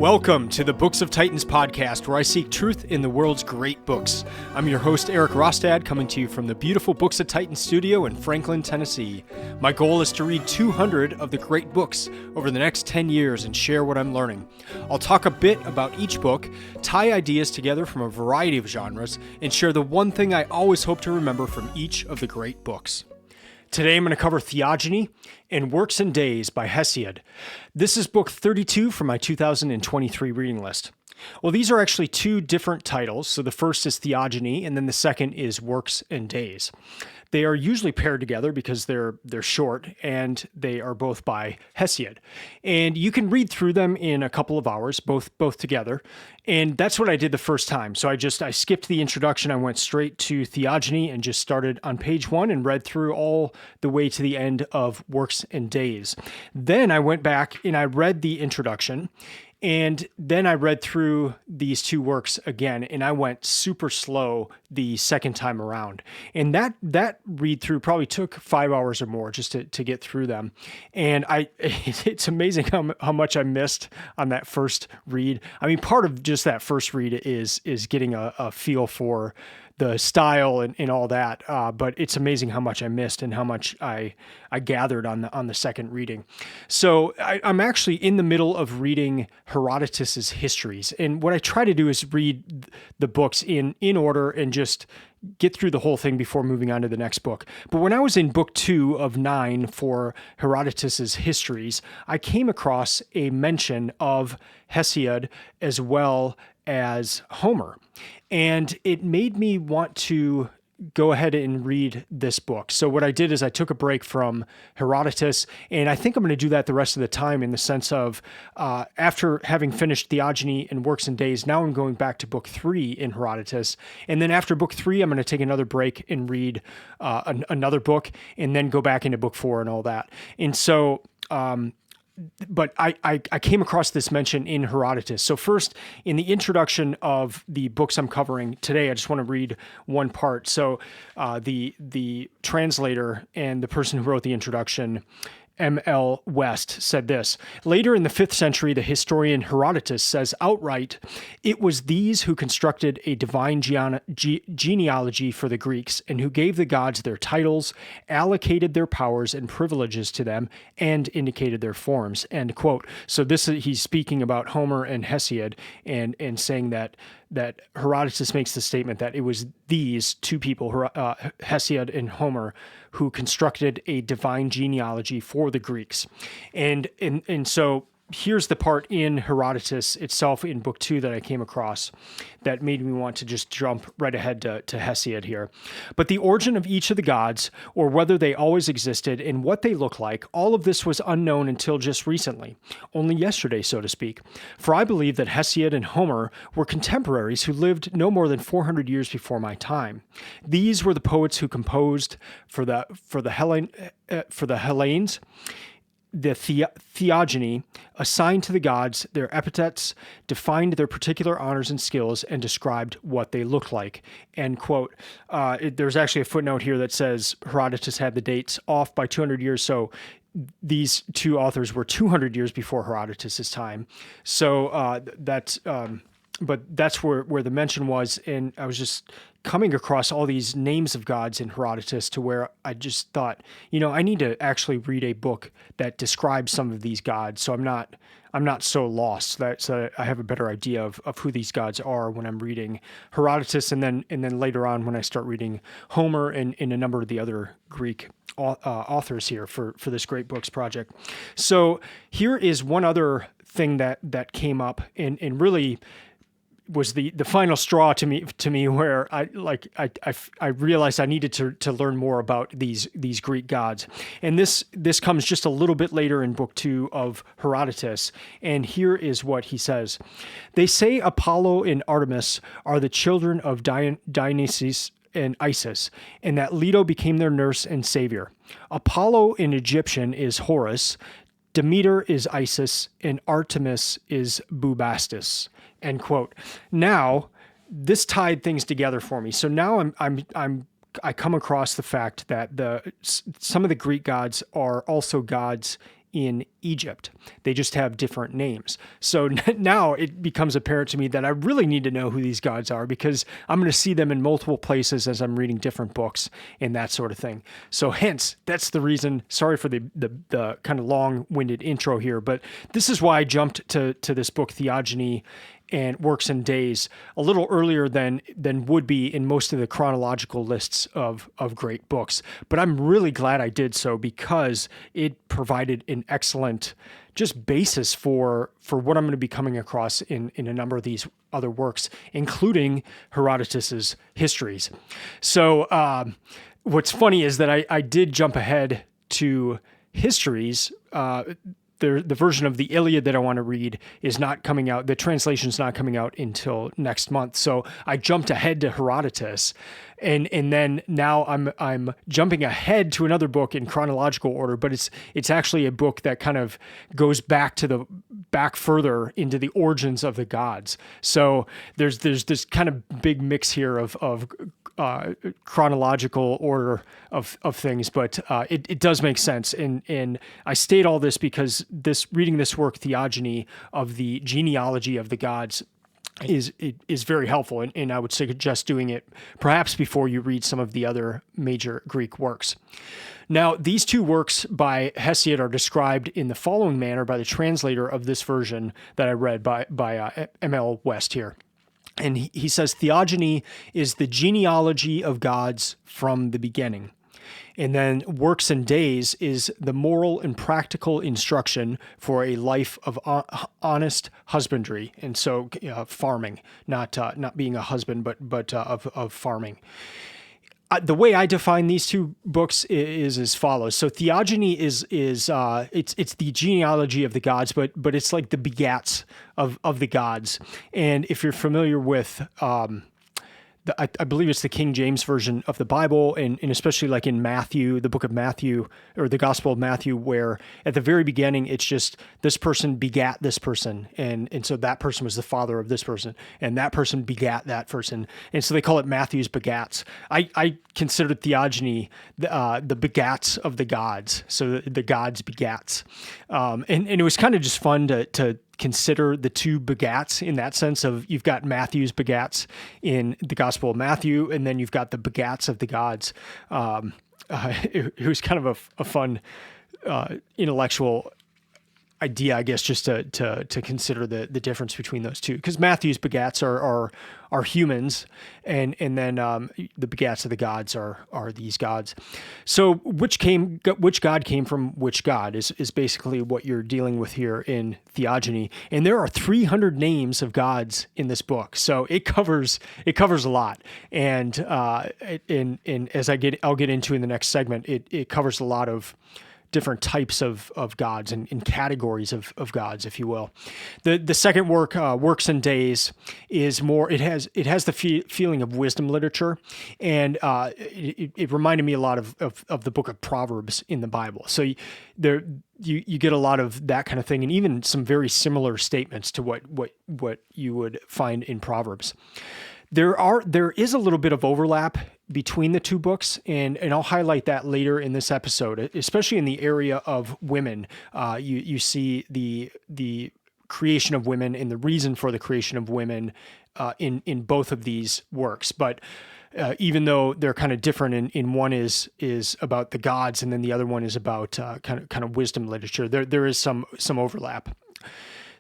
Welcome to the Books of Titans podcast, where I seek truth in the world's great books. I'm your host, Eric Rostad, coming to you from the beautiful Books of Titans studio in Franklin, Tennessee. My goal is to read 200 of the great books over the next 10 years and share what I'm learning. I'll talk a bit about each book, tie ideas together from a variety of genres, and share the one thing I always hope to remember from each of the great books. Today I'm going to cover Theogony and Works and Days by Hesiod. This is book 32 from my 2023 reading list. Well, these are actually two different titles. So the first is Theogony, and then the second is Works and Days. They are usually paired together because they're short, and they are both by Hesiod. And you can read through them in a couple of hours, both together. And that's what I did the first time. So I skipped the introduction. I went straight to Theogony and just started on page 1 and read through all the way to the end of Works and Days. Then I went back and I read the introduction. And then I read through these two works again, and I went super slow the second time around. And that read through probably took 5 hours or more just to get through them. And it's amazing how much I missed on that first read. I mean, part of just that first read is getting a feel for the style and all that, but it's amazing how much I missed and how much I gathered on the second reading. So I'm actually in the middle of reading Herodotus's histories, and what I try to do is read the books in order and just get through the whole thing before moving on to the next book. But when I was in book 2 of 9 for Herodotus's histories, I came across a mention of Hesiod as well as Homer. And it made me want to go ahead and read this book. So what I did is I took a break from Herodotus, and I think I'm going to do that the rest of the time in the sense of after having finished Theogony and Works and Days, now I'm going back to book 3 in Herodotus. And then after book 3, I'm going to take another break and read another book and then go back into book 4 and all that. And so but I came across this mention in Herodotus. So first, in the introduction of the books I'm covering today, I just want to read one part. So the translator and the person who wrote the introduction, M.L. West, said this: later in the 5th century, the historian Herodotus says outright, "It was these who constructed a divine genealogy for the Greeks, and who gave the gods their titles, allocated their powers and privileges to them, and indicated their forms." End quote. So he's speaking about Homer and Hesiod, and saying that Herodotus makes the statement that it was these two people, Hesiod and Homer, who constructed a divine genealogy for the Greeks. And so here's the part in Herodotus itself in book 2 that I came across that made me want to just jump right ahead to Hesiod here. "But the origin of each of the gods, or whether they always existed and what they look like, all of this was unknown until just recently, only yesterday, so to speak. For I believe that Hesiod and Homer were contemporaries who lived no more than 400 years before my time. These were the poets who composed for the Hellenes, the Theogony, assigned to the gods their epithets, defined their particular honors and skills, and described what they looked like." End quote. There's actually a footnote here that says Herodotus had the dates off by 200 years, so these two authors were 200 years before Herodotus' time. So but that's where the mention was, and I was just coming across all these names of gods in Herodotus to where I just thought, I need to actually read a book that describes some of these gods, so I'm not so lost, so I have a better idea of who these gods are when I'm reading Herodotus, and then later on when I start reading Homer and a number of the other Greek authors here for this Great Books project. So here is one other thing that came up and really was the final straw to me where I realized I needed to learn more about these Greek gods. And this comes just a little bit later in book 2 of Herodotus. And here is what he says: "They say Apollo and Artemis are the children of Dionysus and Isis, and that Leto became their nurse and savior. Apollo in Egyptian is Horus, Demeter is Isis, and Artemis is Bubastis." End quote. Now, this tied things together for me. So now I come across the fact that some of the Greek gods are also gods in Egypt. They just have different names. So now it becomes apparent to me that I really need to know who these gods are, because I'm going to see them in multiple places as I'm reading different books and that sort of thing. So hence, that's the reason. Sorry for the kind of long-winded intro here, but this is why I jumped to this book, Theogony and Works and Days, a little earlier than would be in most of the chronological lists of great books. But I'm really glad I did so, because it provided an excellent just basis for what I'm going to be coming across in a number of these other works, including Herodotus's histories. So what's funny is that I did jump ahead to histories. The version of the Iliad that I want to read is not coming out. The translation's not coming out until next month. So I jumped ahead to Herodotus, and then now I'm jumping ahead to another book in chronological order, but it's actually a book that kind of goes back further into the origins of the gods. So there's this kind of big mix here of chronological order of things, but it does make sense. And I state all this because reading this work, Theogony, of the genealogy of the gods, is very helpful, and I would suggest doing it perhaps before you read some of the other major Greek works. Now, these two works by Hesiod are described in the following manner by the translator of this version that I read by M.L. West here. And he says, Theogony is the genealogy of gods from the beginning. And then Works and Days is the moral and practical instruction for a life of honest husbandry. And so farming, not being a husband, but of farming. The way I define these two books is as follows. So Theogony is it's the genealogy of the gods, but it's like the begats of the gods. And if you're familiar with I believe it's the King James Version of the Bible, and especially like in Matthew, the book of Matthew, or the Gospel of Matthew, where at the very beginning, it's just this person begat this person, and so that person was the father of this person, and that person begat that person, and so they call it Matthew's begats. I consider Theogony the begats of the gods, so the gods begats, and it was kind of just fun to consider the two begats in that sense of you've got Matthew's begats in the Gospel of Matthew, and then you've got the begats of the gods. It was kind of a fun intellectual idea, I guess, just to consider the difference between those two, because Matthew's begats are humans, and then the begats of the gods are these gods. So which god came from which god is basically what you're dealing with here in Theogony, and there are 300 names of gods in this book, so it covers a lot, and as I'll get into in the next segment, it covers a lot of different types of gods and categories of gods, if you will. The second work, Works and Days, is more. It has the feeling of wisdom literature, and it reminded me a lot of the book of Proverbs in the Bible. So you get a lot of that kind of thing, and even some very similar statements to what you would find in Proverbs. There is a little bit of overlap between the two books, and I'll highlight that later in this episode, especially in the area of women. You see the creation of women and the reason for the creation of women in both of these works. But even though they're kind of different, in one is about the gods, and then the other one is about kind of wisdom literature, there is some overlap.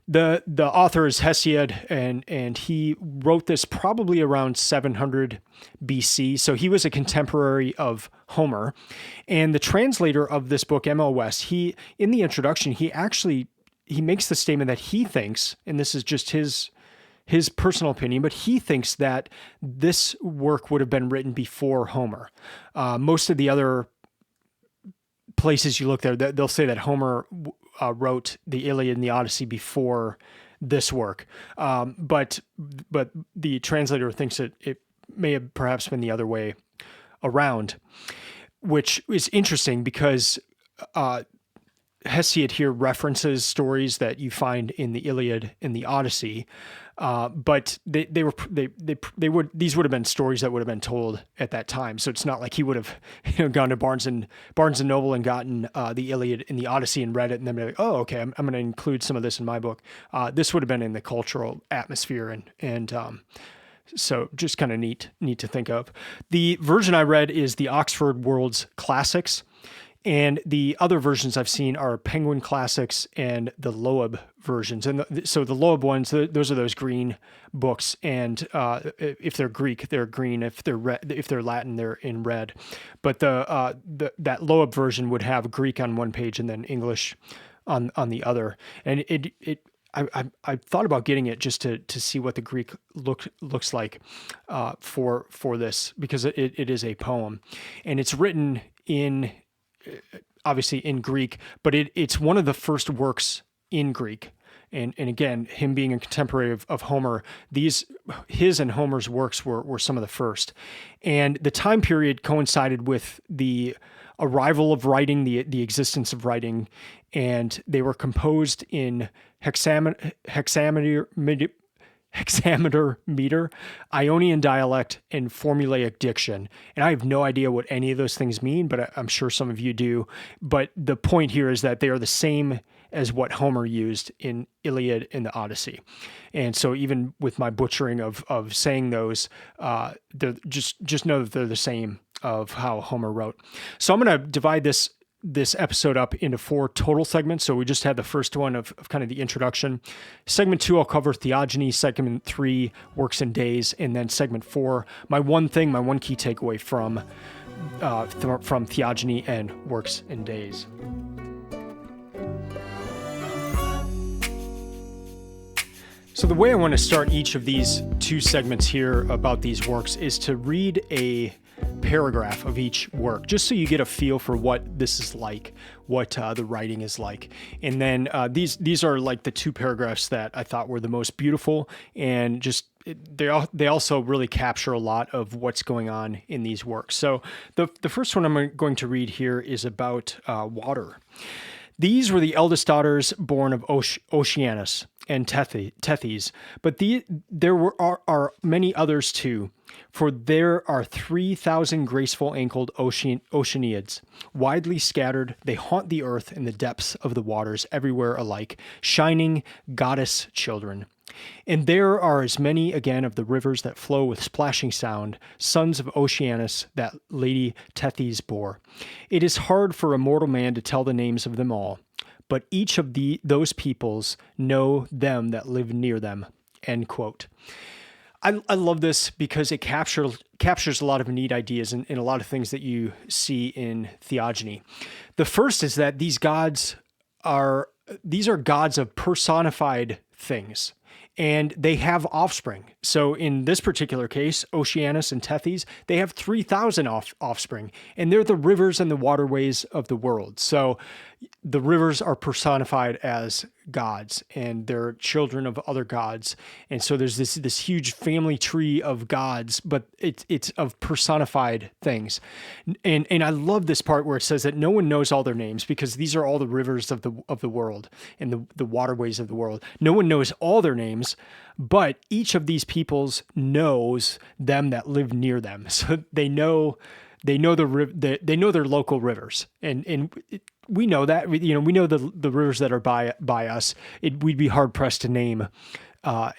The author is Hesiod, and he wrote this probably around 700 BC. So he was a contemporary of Homer. And the translator of this book, M.L. West, in the introduction, he makes the statement that he thinks, and this is just his personal opinion, but he thinks that this work would have been written before Homer. Most of the other places you look there, they'll say that Homer wrote the Iliad and the Odyssey before this work, but the translator thinks it may have perhaps been the other way around, which is interesting because Hesiod here references stories that you find in the Iliad and the Odyssey, but these would have been stories that would have been told at that time. So it's not like he would have gone to Barnes and Noble and gotten the Iliad and the Odyssey and read it and then be like, oh, okay, I'm going to include some of this in my book. This would have been in the cultural atmosphere and so just kind of neat to think of. The version I read is the Oxford World's Classics. And the other versions I've seen are Penguin Classics and the Loeb versions. And so the Loeb ones, those are those green books. And if they're Greek, they're green. If they're Latin, they're in red. But that Loeb version would have Greek on one page and then English on the other. And I thought about getting it just to see what the Greek looks like for this, because it is a poem, and it's written in, obviously in Greek, but it's one of the first works in Greek. And again, him being a contemporary of Homer, his and Homer's works were some of the first. And the time period coincided with the arrival of writing, the existence of writing, and they were composed in hexameter meter, Ionian dialect, and formulaic diction. And I have no idea what any of those things mean, but I'm sure some of you do. But the point here is that they are the same as what Homer used in Iliad and the Odyssey. And so even with my butchering of saying those, they're just know that they're the same of how Homer wrote. So I'm going to divide this episode up into 4 total segments. So we just had the first one of kind of the introduction. Segment 2, I'll cover Theogony. Segment 3, Works and Days. And then segment 4, my one key takeaway from Theogony and Works and Days. So the way I want to start each of these 2 segments here about these works is to read a paragraph of each work, just so you get a feel for what this is like, what the writing is like. And then these are like the 2 paragraphs that I thought were the most beautiful, and just they also really capture a lot of what's going on in these works. So the first one I'm going to read here is about water. These were the eldest daughters born of Oceanus and Tethys, but there are many others too, for there are 3,000 graceful ankled Oceanids, widely scattered. They haunt the earth in the depths of the waters, everywhere alike, shining goddess children. And there are as many again of the rivers that flow with splashing sound, sons of Oceanus that Lady Tethys bore. It is hard for a mortal man to tell the names of them all, but each of those peoples know them that live near them." End quote. I love this because it captures a lot of neat ideas and a lot of things that you see in Theogony. The first is that these are gods of personified things, and they have offspring. So in this particular case, Oceanus and Tethys, they have 3,000 offspring, and they're the rivers and the waterways of the world. So the rivers are personified as gods, and they're children of other gods. And so there's this huge family tree of gods, but it's of personified things. And I love this part where it says that no one knows all their names, because these are all the rivers of the world and the waterways of the world. No one knows all their names, but each of these peoples knows them that live near them. So they know their local rivers, and we know that, we know the rivers that are by us. We'd be hard pressed to name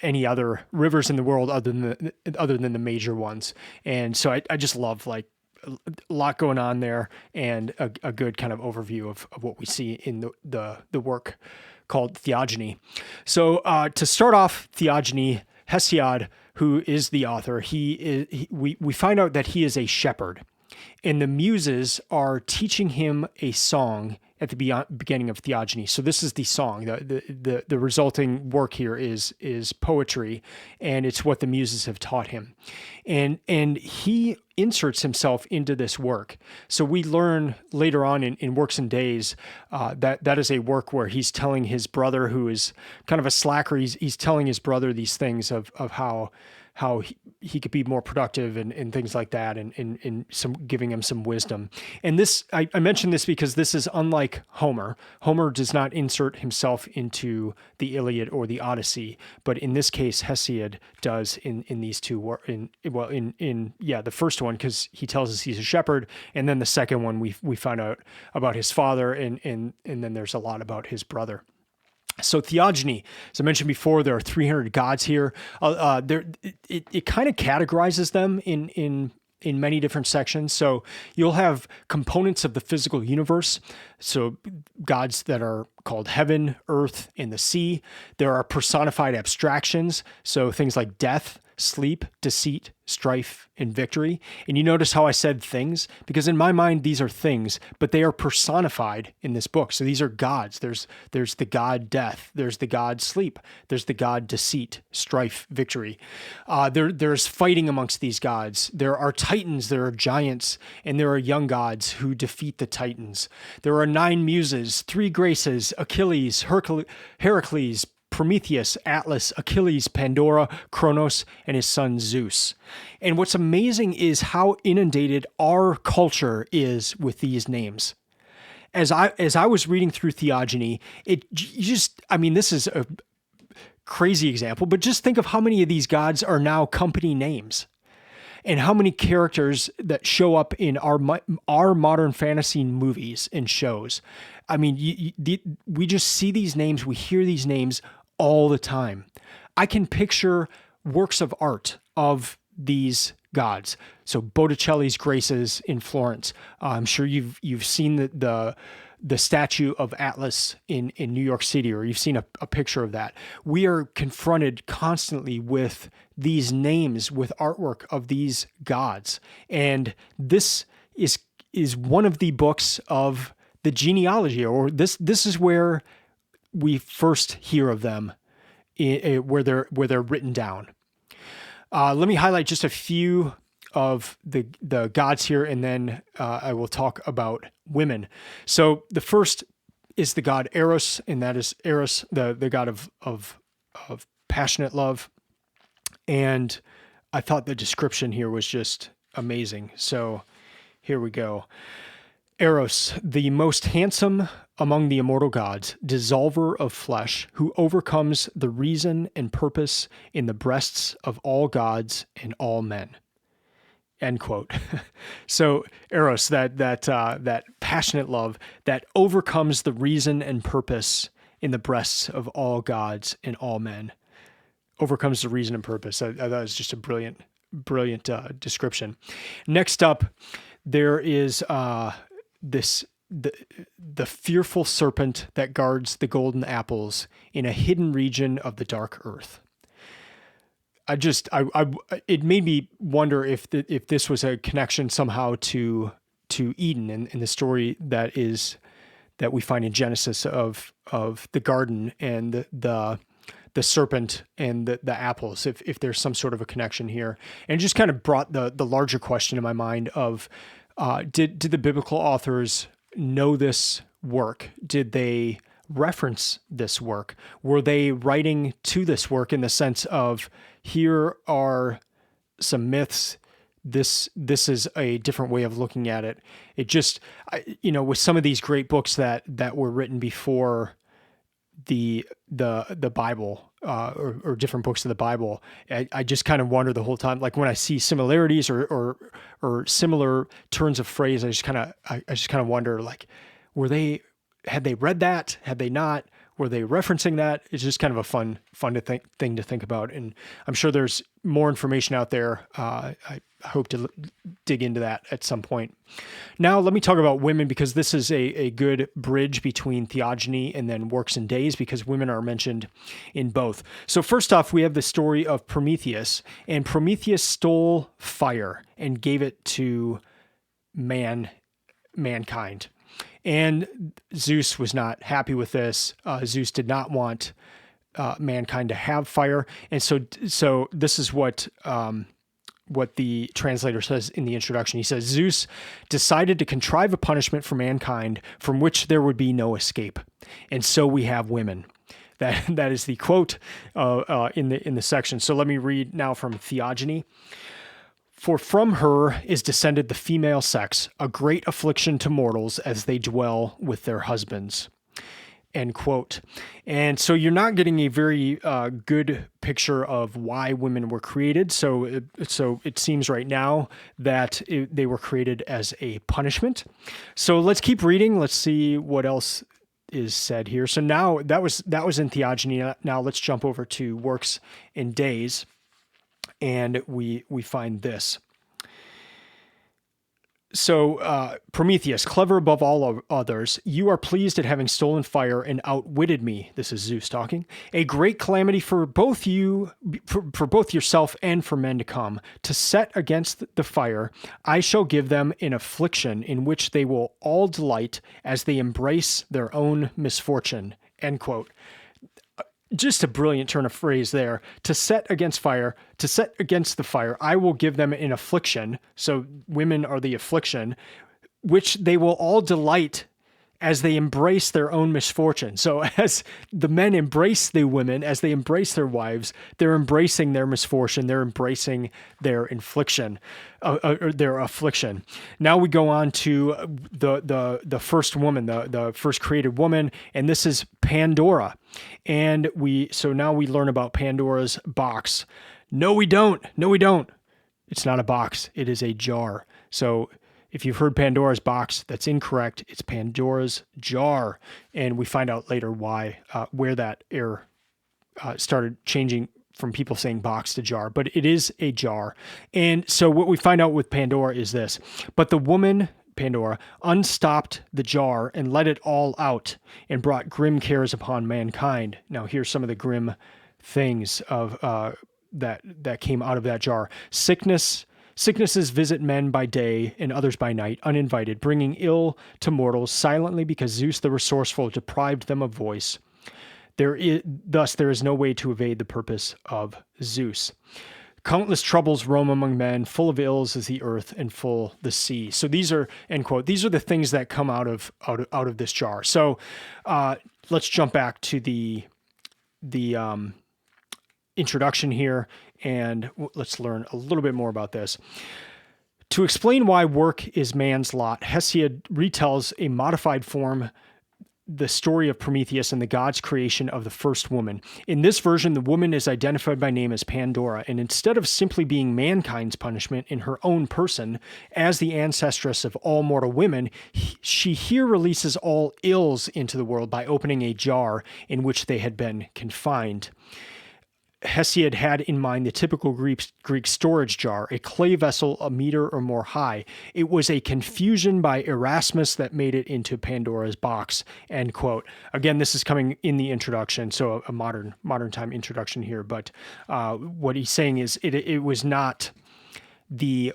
any other rivers in the world other than the major ones. And so I just love, like, a lot going on there, and a good kind of overview of what we see in the work called Theogony. So to start off Theogony, Hesiod, who is the author, we find out that he is a shepherd, and the Muses are teaching him a song at the beginning of Theogony. So this is the song. The resulting work here is poetry, and it's what the Muses have taught him. And he inserts himself into this work. So we learn later on in Works and Days that is a work where he's telling his brother, who is kind of a slacker, he's telling his brother these things of how he could be more productive and things like that, and some giving him some wisdom. And this, I mention this because this is unlike Homer. Homer does not insert himself into the Iliad or the Odyssey, but in this case, Hesiod does in these two. The first one, because he tells us he's a shepherd, and then the second one we find out about his father, and then there's a lot about his brother. So Theogony, as I mentioned before, there are 300 gods here. It kind of categorizes them in many different sections. So you'll have components of the physical universe. So gods that are called heaven, earth, and the sea. There are personified abstractions. So things like death, sleep, deceit, strife, and victory. And you notice how I said things? Because in my mind, these are things, but they are personified in this book. So these are gods. There's the god death. There's the god sleep. There's the god deceit, strife, victory. There's fighting amongst these gods. There are titans, there are giants, and there are young gods who defeat the titans. There are 9 muses, 3 graces, Achilles, Heracles, Prometheus, Atlas, Achilles, Pandora, Kronos, and his son Zeus. And what's amazing is how inundated our culture is with these names. As I was reading through Theogony, this is a crazy example, but just think of how many of these gods are now company names, and how many characters that show up in our modern fantasy movies and shows. I mean, we just see these names, we hear these names all the time. I can picture works of art of these gods. So Botticelli's Graces in Florence. I'm sure you've seen the statue of Atlas in New York City, or you've seen a picture of that. We are confronted constantly with these names, with artwork of these gods. And this is one of the books of the genealogy, or this is where we first hear of them, where they're written down. Let me highlight just a few of the gods here, and then I will talk about women. So the first is the god Eros, and that is Eros, the god of passionate love. And I thought the description here was just amazing. So here we go. Eros, the most handsome among the immortal gods, dissolver of flesh, who overcomes the reason and purpose in the breasts of all gods and all men. End quote. So Eros, that passionate love that overcomes the reason and purpose in the breasts of all gods and all men. Overcomes the reason and purpose. I thought it was just a brilliant description. Next up, there is the fearful serpent that guards the golden apples in a hidden region of the dark earth. It made me wonder if this was a connection somehow to Eden in the story that we find in Genesis of the garden and the serpent and the apples, if there's some sort of a connection here. And it just kind of brought the larger question in my mind of, did the biblical authors know this work? Did they reference this work? Were they writing to this work in the sense of, here are some myths, this is a different way of looking at it? It just, with some of these great books that were written before the Bible, or different books of the Bible, I just kind of wonder the whole time, like when I see similarities or similar turns of phrase, I just kind of wonder, like, had they read that? Had they not? Were they referencing that? It's just kind of a fun thing to think about. And I'm sure there's more information out there. I hope to dig into that at some point. Now, let me talk about women, because this is a good bridge between Theogony and then Works and Days, because women are mentioned in both. So first off, we have the story of Prometheus, and Prometheus stole fire and gave it to mankind. And Zeus was not happy with this. Zeus did not want mankind to have fire. And so this is what what the translator says in the introduction. He says, Zeus decided to contrive a punishment for mankind from which there would be no escape. And so we have women. That is the quote in the section. So let me read now from Theogony. For from her is descended the female sex, a great affliction to mortals as they dwell with their husbands. End quote. And so you're not getting a very good picture of why women were created. So it seems right now that they were created as a punishment. So let's keep reading. Let's see what else is said here. So now that was in Theogony. Now let's jump over to Works and Days, and we find this. So Prometheus, clever above all others, you are pleased at having stolen fire and outwitted me. This is Zeus talking. A great calamity for both you, for both yourself and for men to come. To set against the fire, I shall give them an affliction in which they will all delight as they embrace their own misfortune. End quote. Just a brilliant turn of phrase there. To set against the fire, I will give them an affliction. So women are the affliction, which they will all delight as they embrace their own misfortune. So as the men embrace the women, as they embrace their wives, they're embracing their misfortune. They're embracing their infliction, their affliction. Now we go on to the first woman, the first created woman, and this is Pandora. And now we learn about Pandora's box. No, we don't. It's not a box. It is a jar. So if you've heard Pandora's box, that's incorrect. It's Pandora's jar. And we find out later why, where that error started changing from people saying box to jar, but it is a jar. And so what we find out with Pandora is this: but the woman, Pandora, unstopped the jar and let it all out and brought grim cares upon mankind. Now here's some of the grim things of that came out of that jar. Sicknesses visit men by day and others by night, uninvited, bringing ill to mortals silently because Zeus the resourceful deprived them of voice. Thus there is no way to evade the purpose of Zeus. Countless troubles roam among men, full of ills is the earth and full the sea. So these are, end quote, these are the things that come out of this jar. So let's jump back to the introduction here, and let's learn a little bit more about this. To explain why work is man's lot, Hesiod retells a modified form the story of Prometheus and the gods' creation of the first woman. In this version, the woman is identified by name as Pandora, and instead of simply being mankind's punishment in her own person, as the ancestress of all mortal women, she here releases all ills into the world by opening a jar in which they had been confined. Hesiod had in mind the typical Greek storage jar, a clay vessel a meter or more high. It was a confusion by Erasmus that made it into Pandora's box, end quote. Again, this is coming in the introduction, so a modern time introduction here. But what he's saying is it was not the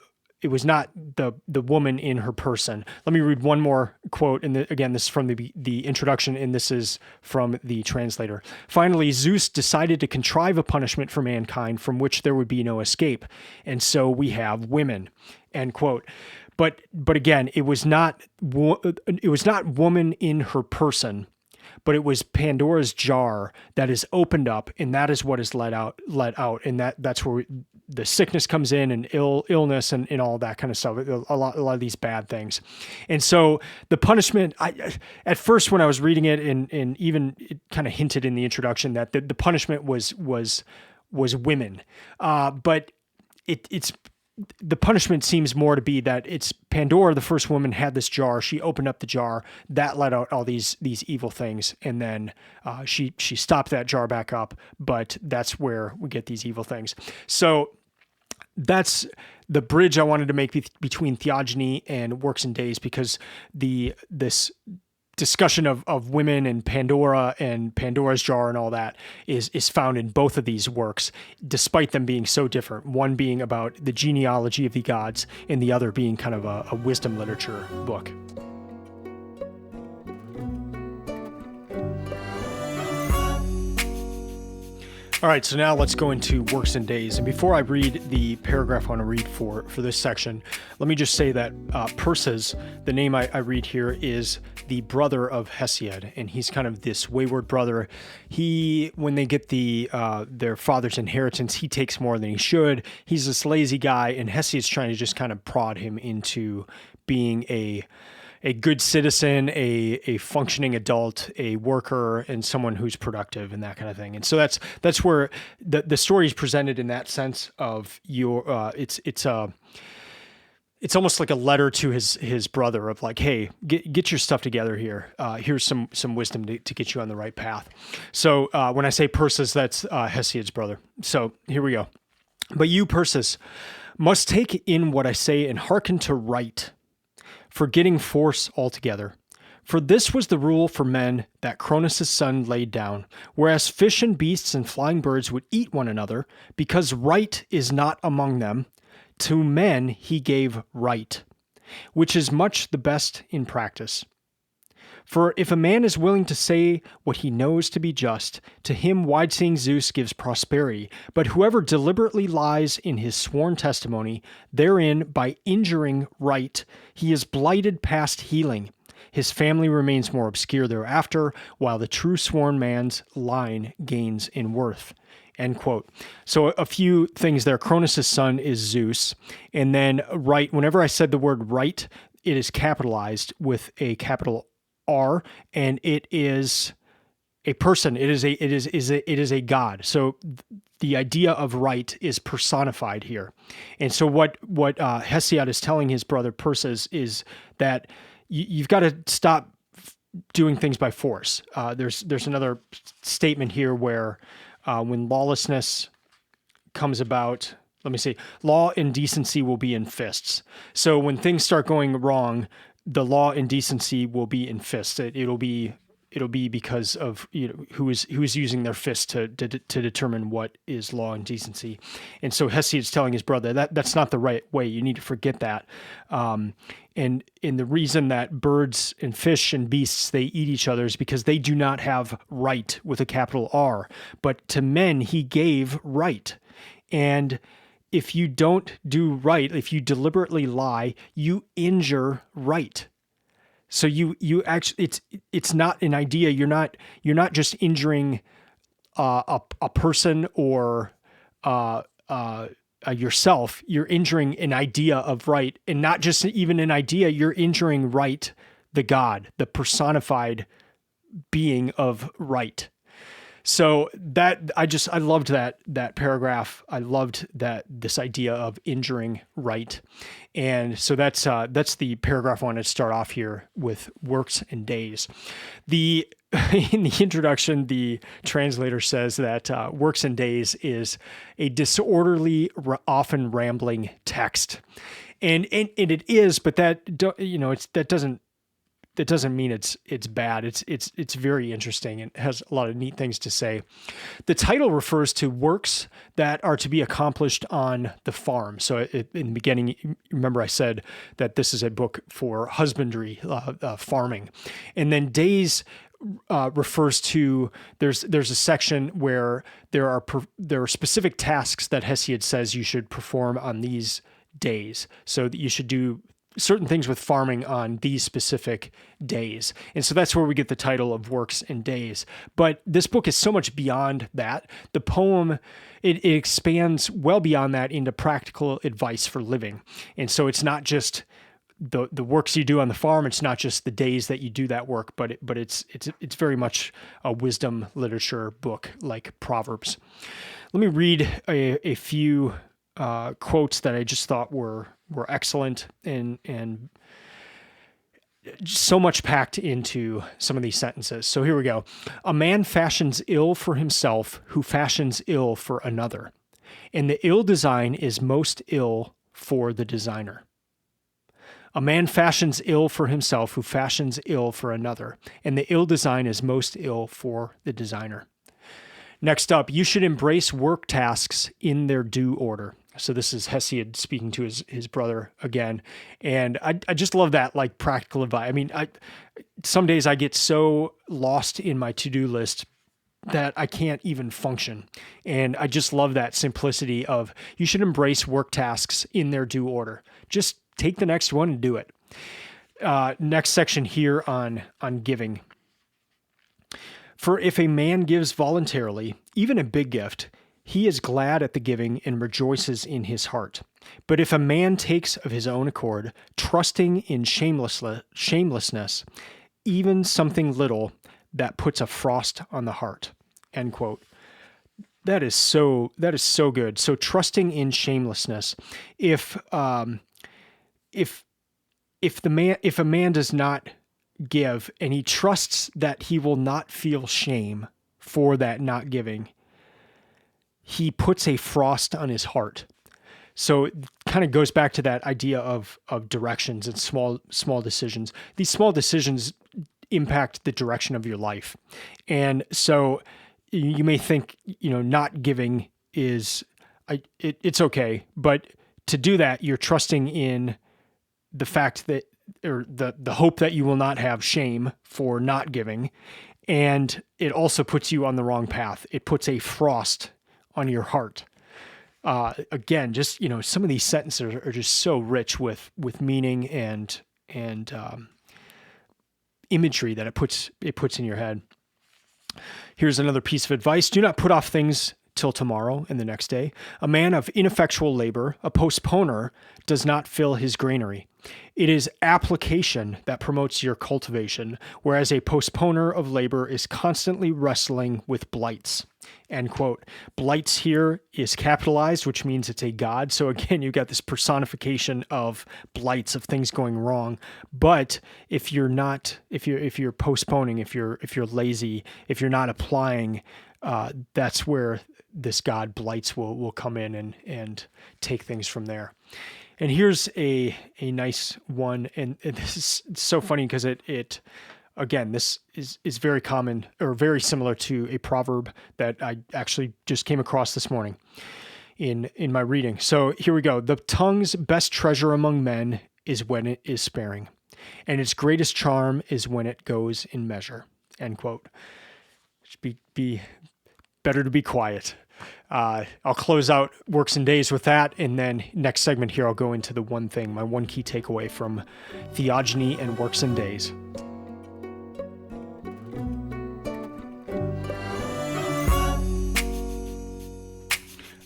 woman in her person. Let me read one more quote. And again, this is from the introduction, and this is from the translator. Finally, Zeus decided to contrive a punishment for mankind from which there would be no escape. And so we have women, end quote. But again, it was not woman in her person, but it was Pandora's jar that is opened up, and that is what is let out, and that's where the sickness comes in, and illness and all that kind of stuff. A lot of these bad things, and so the punishment. At first, when I was reading it, and even it kind of hinted in the introduction that the punishment was women, but it's. The punishment seems more to be that it's Pandora, the first woman, had this jar. She opened up the jar, that let out all these evil things, and then she stopped that jar back up. But that's where we get these evil things. So that's the bridge I wanted to make between Theogony and Works and Days, because this discussion of women and Pandora's jar and all that is found in both of these works, despite them being so different. One being about the genealogy of the gods, and the other being kind of a wisdom literature book. All right, so now let's go into works and days. And before I read the paragraph I want to read for this section, let me just say that Perses, the name I read here, is the brother of Hesiod, and he's kind of this wayward brother. When they get their father's inheritance, he takes more than he should. He's this lazy guy, and Hesiod's trying to just kind of prod him into being a good citizen, a functioning adult, a worker, and someone who's productive and that kind of thing. And so that's where the story is presented in that sense of it's almost like a letter to his brother of like, hey, get your stuff together here. Here's some wisdom to get you on the right path. So when I say Perses, that's Hesiod's brother. So here we go. But you, Perses, must take in what I say and hearken to right, forgetting force altogether. For this was the rule for men that Cronus' son laid down, whereas fish and beasts and flying birds would eat one another, because right is not among them. To men he gave right, which is much the best in practice. For if a man is willing to say what he knows to be just, to him wide-seeing Zeus gives prosperity. But whoever deliberately lies in his sworn testimony, therein by injuring right, he is blighted past healing. His family remains more obscure thereafter, while the true sworn man's line gains in worth. End quote. So a few things there. Cronus' son is Zeus. And then right, whenever I said the word right, it is capitalized with a capital R, and it is a person. It is a god. So the idea of right is personified here. And so what Hesiod is telling his brother Perses is that you've got to stop doing things by force. There's another statement here where when lawlessness comes about, let me see, law and decency will be in fists. So when things start going wrong, the law and decency will be in fists. It'll be because of who is using their fists to determine what is law and decency. And so Hesiod's telling his brother that's not the right way. You need to forget that. And the reason that birds and fish and beasts they eat each other is because they do not have right with a capital R. But to men he gave right. And if you don't do right, if you deliberately lie, you injure right. So you actually it's not an idea. You're not just injuring a person or yourself. You're injuring an idea of right, and not just even an idea. You're injuring right, the God, the personified being of right. So that I loved that paragraph. I loved this idea of injuring right. And so that's the paragraph I wanted to start off here with works and days. In the introduction, the translator says that works and days is a disorderly, often rambling text. And it is, but that doesn't mean it's bad. It's very interesting and has a lot of neat things to say. The title refers to works that are to be accomplished on the farm. So in the beginning, remember I said that this is a book for husbandry, farming. And then days refers to there's a section where there are specific tasks that Hesiod says you should perform on these days. So that you should do certain things with farming on these specific days. And so that's where we get the title of Works and Days. But this book is so much beyond that. The poem, it expands well beyond that into practical advice for living. And so it's not just the works you do on the farm. It's not just the days that you do that work, but it's very much a wisdom literature book like Proverbs. Let me read a few quotes that I just thought were excellent and so much packed into some of these sentences. So here we go. A man fashions ill for himself who fashions ill for another, and the ill design is most ill for the designer. A man fashions ill for himself who fashions ill for another, and the ill design is most ill for the designer. Next up, you should embrace work tasks in their due order. So this is Hesiod speaking to his brother again. And I just love that, like, practical advice. I mean, some days I get so lost in my to-do list that I can't even function. And I just love that simplicity of you should embrace work tasks in their due order. Just take the next one and do it. Next section here on giving. For if a man gives voluntarily, even a big gift, he is glad at the giving and rejoices in his heart. But if a man takes of his own accord, trusting in shamelessness, even something little, that puts a frost on the heart. End quote. That is so good. So trusting in shamelessness. If a man does not give and he trusts that he will not feel shame for that not giving, he puts a frost on his heart. So it kind of goes back to that idea of directions and small decisions. These small decisions impact the direction of your life. And so you may think, not giving it's okay, but to do that, you're trusting in the fact that, or the hope that you will not have shame for not giving. And it also puts you on the wrong path. It puts a frost on your heart. Again, just, some of these sentences are just so rich with meaning and imagery that it puts in your head. Here's another piece of advice. Do not put off things till tomorrow and the next day. A man of ineffectual labor, a postponer, does not fill his granary. It is application that promotes your cultivation, whereas a postponer of labor is constantly wrestling with blights. End quote. Blights here is capitalized, which means it's a god. So again, you've got this personification of blights, of things going wrong. But if you're postponing, if you're lazy, if you're not applying, that's where this god blights will come in and take things from there. And here's a nice one, and this is so funny because it again, this is very common or very similar to a proverb that I actually just came across this morning in my reading. So here we go. The tongue's best treasure among men is when it is sparing, and its greatest charm is when it goes in measure. End quote. Should be better to be quiet. I'll close out Works and Days with that, and then next segment here I'll go into the one thing, my one key takeaway from Theogony and Works and Days.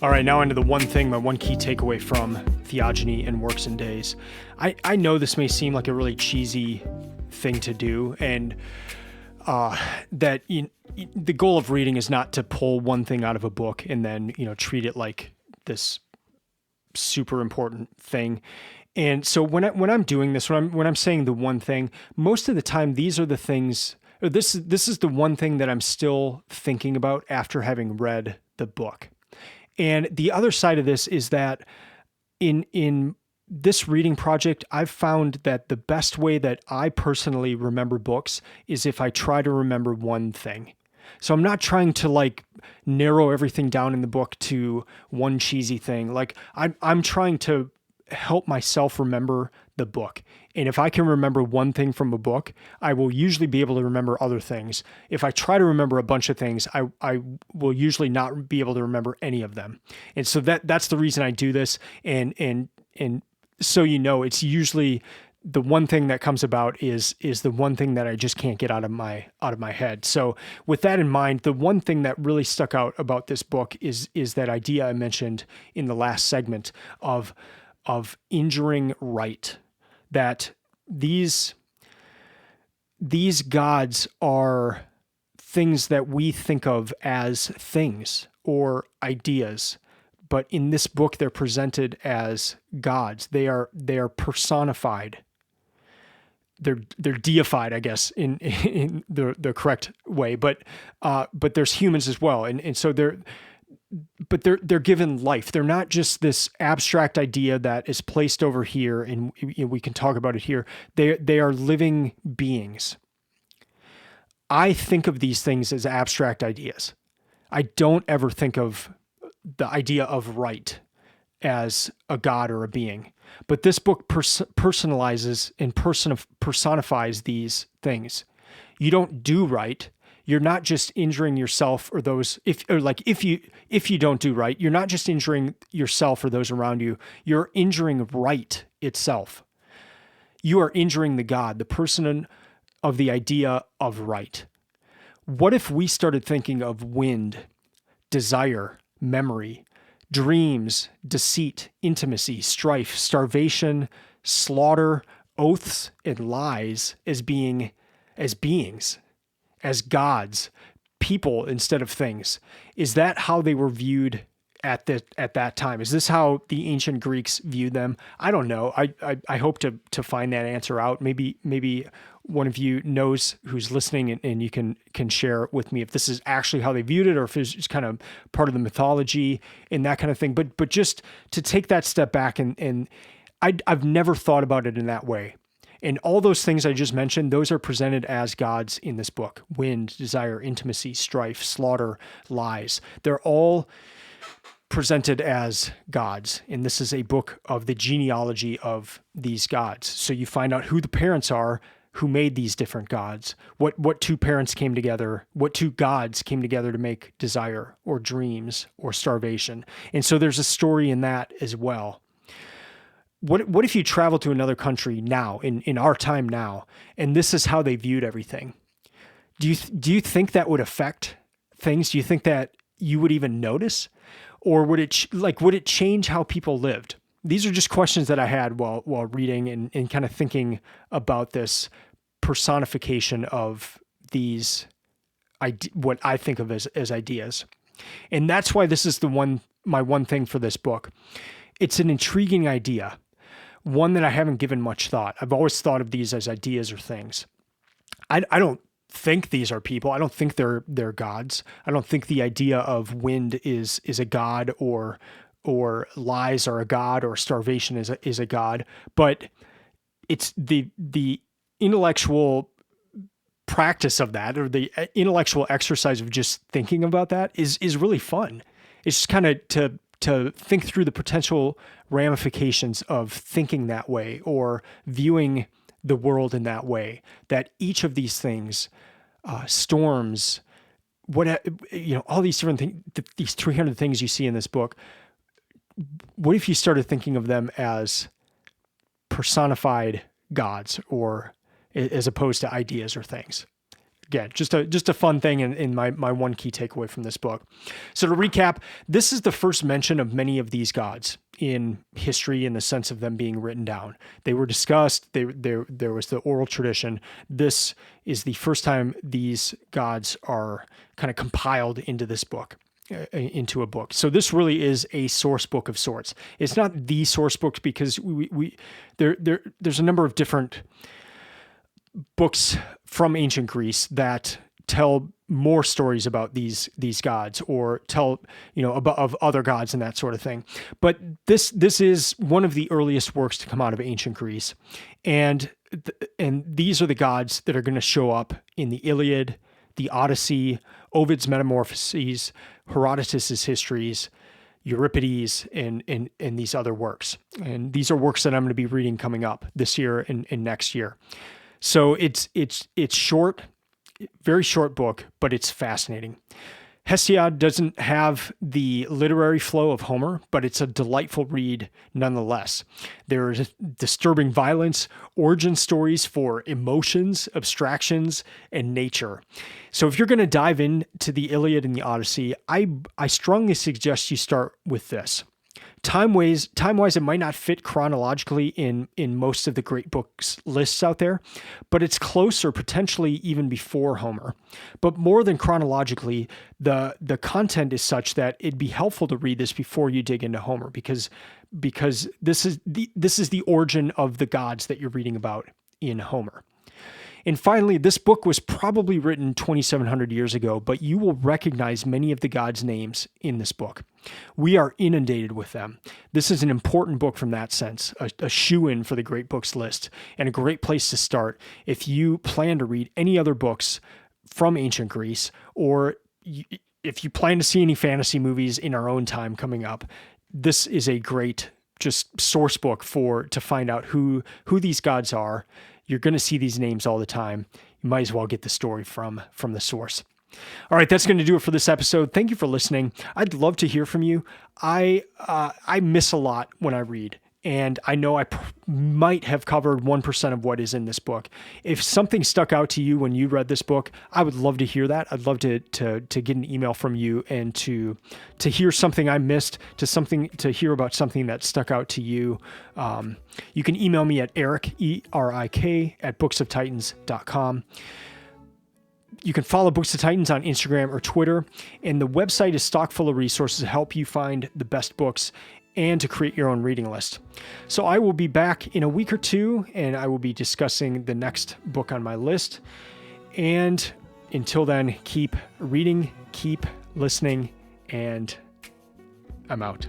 All right, now into the one thing, my one key takeaway from Theogony and Works and Days. I know this may seem like a really cheesy thing to do, and that the goal of reading is not to pull one thing out of a book and then, treat it like this super important thing. And so when I'm doing this, when I'm saying the one thing, most of the time, these are the things, or this is the one thing that I'm still thinking about after having read the book. And the other side of this is that in this reading project, I've found that the best way that I personally remember books is if I try to remember one thing. So I'm not trying to narrow everything down in the book to one cheesy thing. I'm trying to help myself remember the book. And if I can remember one thing from a book, I will usually be able to remember other things. If I try to remember a bunch of things, I will usually not be able to remember any of them. And so that's the reason I do this. And so it's usually the one thing that comes about is the one thing that I just can't get out of my head. So with that in mind, the one thing that really stuck out about this book is that idea I mentioned in the last segment of injuring right, that these gods are things that we think of as things or ideas. But in this book, they're presented as gods. They are personified. They're deified, I guess, in the correct way. But there's humans as well, and so they're given life. They're not just this abstract idea that is placed over here, and we can talk about it here. They are living beings. I think of these things as abstract ideas. I don't ever think of the idea of right as a god or a being. But this book personalizes and personifies these things. You don't do right. you're not just injuring yourself or those, if you don't do right, you're not just injuring yourself or those around you, you're injuring right itself. You are injuring the God, the person of the idea of right. What if we started thinking of wind, desire, memory, dreams, deceit, intimacy, strife, starvation, slaughter, oaths, and lies as beings, as gods, people instead of things? Is that how they were viewed at that time? Is this how the ancient Greeks viewed them? I don't know. I hope to find that answer out. Maybe one of you knows who's listening, and you can share with me if this is actually how they viewed it, or if it's just kind of part of the mythology and that kind of thing. But just to take that step back, and I've never thought about it in that way. And all those things I just mentioned, those are presented as gods in this book: wind, desire, intimacy, strife, slaughter, lies. They're all presented as gods. And this is a book of the genealogy of these gods. So you find out who the parents are who made these different gods, what two parents came together, what two gods came together to make desire or dreams or starvation. And so there's a story in that as well. What if you travel to another country now, in our time now, and this is how they viewed everything? Do you think that would affect things? Do you think that you would even notice? Or would it change how people lived? These are just questions that I had while reading and kind of thinking about this personification of these, what I think of as ideas. And that's why this is my one thing for this book. It's an intriguing idea, one that I haven't given much thought. I've always thought of these as ideas or things. I don't think these are people. I don't think they're gods. I don't think the idea of wind is a god, or lies are a god, or starvation is a god. But it's the intellectual practice of that, or the intellectual exercise of just thinking about that is really fun. It's just kind of to think through the potential ramifications of thinking that way, or viewing the world in that way, that each of these things, storms, all these different things, these 300 things you see in this book, what if you started thinking of them as personified gods, or as opposed to ideas or things? Again, just a fun thing, and my one key takeaway from this book. So to recap, this is the first mention of many of these gods in history, in the sense of them being written down. They were discussed. There was the oral tradition. This is the first time these gods are kind of compiled into this book, into a book. So this really is a source book of sorts. It's not the source book, because there's a number of different books from ancient Greece that tell more stories about these gods, or tell of other gods and that sort of thing. But this is one of the earliest works to come out of ancient Greece, and these are the gods that are going to show up in the Iliad, the Odyssey, Ovid's Metamorphoses, Herodotus's histories, Euripides, and these other works. And these are works that I'm going to be reading coming up this year and next year. So it's short, very short book, but it's fascinating. Hesiod doesn't have the literary flow of Homer, but it's a delightful read nonetheless. There is disturbing violence, origin stories for emotions, abstractions, and nature. So if you're going to dive into the Iliad and the Odyssey, I strongly suggest you start with this. Time-wise, it might not fit chronologically in most of the great books lists out there, but it's close, or potentially even before Homer. But more than chronologically, the content is such that it'd be helpful to read this before you dig into Homer, because this is the origin of the gods that you're reading about in Homer. And finally, this book was probably written 2,700 years ago, but you will recognize many of the gods' names in this book. We are inundated with them. This is an important book from that sense, a shoe-in for the great books list, and a great place to start if you plan to read any other books from ancient Greece, or if you plan to see any fantasy movies in our own time coming up. This is a great just source book to find out who these gods are. You're going to see these names all the time. You might as well get the story from the source. All right, that's going to do it for this episode. Thank you for listening. I'd love to hear from you. I miss a lot when I read, and I know I might have covered 1% of what is in this book. If something stuck out to you when you read this book, I would love to hear that. I'd love to get an email from you and to hear something I missed, to hear about something that stuck out to you. You can email me at Erik, ERIK, at booksoftitans.com. You can follow Books of Titans on Instagram or Twitter, and the website is stock full of resources to help you find the best books and to create your own reading list. So I will be back in a week or two, and I will be discussing the next book on my list. And until then, keep reading, keep listening, and I'm out.